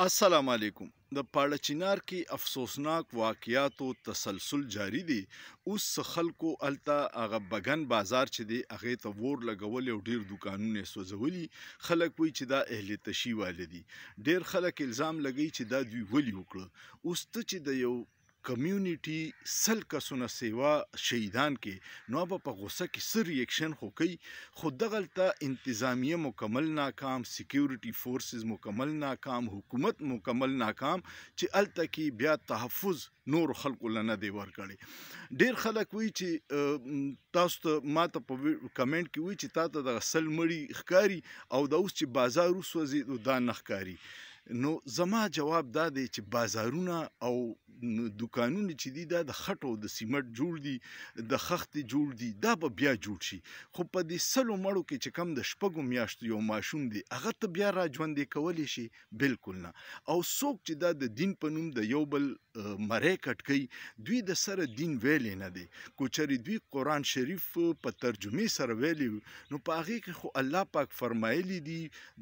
السلام علیکم. د پاړه چینار کې افسوسناک واقعیاتو تسلسل جاری دی. اوس خلکو الته هغه بګن بازار چې دی هغې ته ور لګول او ډیر دوکانونه یې سوځولي. خلک وایي چې دا اهل تشي واله دي. ډیر خلک الزام لګوي چې دا دوی ولې وکړه. اوس ته چې د یو کمیونټي سل کسونه سیوا شهیدان کې نو به په غوسه کې څه ریاکشن خو کوي، خو دغلته انتظامیه مکمل ناکام، سیکیورټي فورسز مکمل ناکام، حکومت مکمل ناکام چې الته کې بیا تحفظ نور خلکو له نه دی ورکړی. ډیر خلک وایي چې تاسو ته ماته په کمنټ کې وایي چې تا ته دغه سل مړي ښکاري او د اوس چې بازار وسوځي دا نه ښکاري. نو زما جواب دا دی چې بازارونه او دوکانونه چې دي دا د خټو د سیمټ جوړ دي، د خښتې جوړ دي، دا به بیا جوړ شي. خو په دې سلو مړو کې چې کم د شپږو میاشتو یو ماشوم دی هغه ته بیا را ژوندې کولی شي؟ بالکل نه. او څوک چې دا د دین په نوم د یو بل مری کټ کوي دوی د سره دین ویلی نه دی. کو چېرې دوی قرآن شریف په ترجمې سره ویلی نو په هغې کې خو الله پاک فرمایلی دي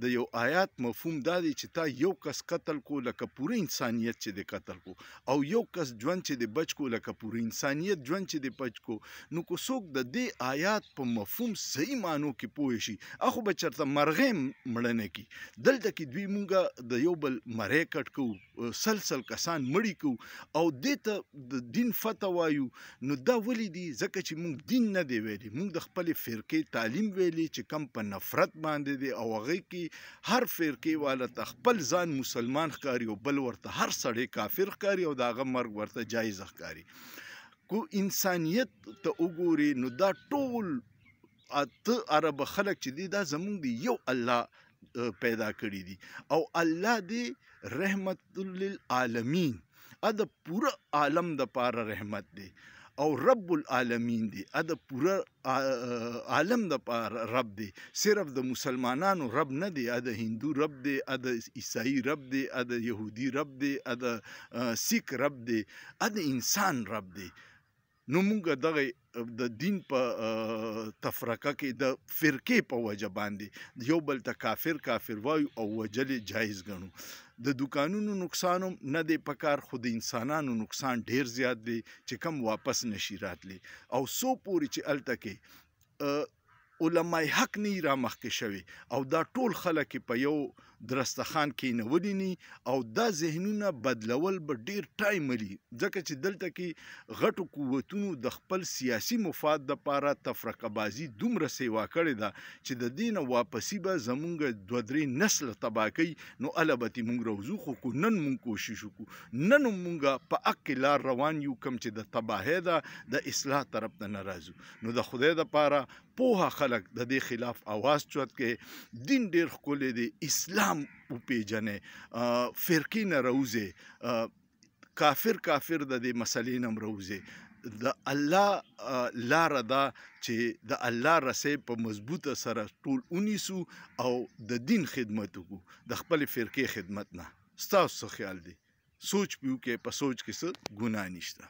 د یو آیات مفهوم دا دی چې تا یو کس قتل کو لکه پوره انسانیت چې د قتل کو، او یو کس ژوند چې د بچ کو لکه پوره انسانیت ژوند چې د بچ کو. نو که څوک د دې آیات په مفهوم صحیح معنو کې پوه شي اخو به چېرته مرغې مړه نه کي. دلته کې دوی مونږه د یو بل مری کټ کوو، سل کسان مړي کوو او دې ته د دین فتح وایو. نو دا ولې دي؟ ځکه چې مونږ دین نه دی ویلی، مونږ د خپلې فرقې تعلیم ویلی چې کم په نفرت باندې دی او هغې کې هر فرقې والا ته خپل ځان مسلمان ښکاري او بل ورته هر سړی کافر ښکاري او د هغه مرګ ورته جایز ښکاري. کو انسانیت ته وګوري نو دا ټول اته اربه خلک چې دي دا زمونږ دی یو الله پیدا کړي دي او الله دی رحمت للعالمین، د پوره عالم د پاره رحمت دی او رب العالمین دی، د پوره عالم د پاره رب دی. صرف د مسلمانانو رب نه دی، د هندو رب دی، د عیسائی رب دی، د یهودی رب دی، د سیک رب دی، د انسان رب دی. نو مونږ دغه د دین په تفرقه کې د فرقې په وجه باندې یو بل ته کافر وایو او وجلې جایز ګڼو. د دوکانونو نقصان هم نه دی پکار، خو د انسانانو نقصان ډیر زیات دی چې کم واپس نشي راتلی. او څو پورې چې هلته کې علماء حق نه را مخکې شوي او دا ټول خلک په یو درستخان کېنولي نی او دا ذهنونه بدلول به ډیر ټایم لي، ځکه چې دلته کې غټو قوتونو د خپل سیاسي مفاد دپاره تفرقه بازي دومره سیوا کړې ده چې د دې نه واپسي به زمونږ دوه درې نسله تباه کوي. نو هله به ترې مونږ روزو، خو نن مونږ کوشش وکړو، نن مونږ په حق کې لار روان یو، کوم چې د تباهۍ ده د اصلاح طرف ته نه راځو. نو د خدای دپاره پوهه خلک د دې خلاف اواز چوت کې دین ډیر ښکلی دی، اسلام وپیژنئ، فرقې نه راوځئ، کافر د دې مسلې نه هم راوځئ. د الله لاره ده چې د الله رسۍ په مضبوطه سره ټول ونیسو او د دین خدمت وکړو، د خپلې فرقې خدمت نه. ستاسو څه خیال دی؟ سوچ پې وکړئ، په سوچ کې څه ګناه نشته.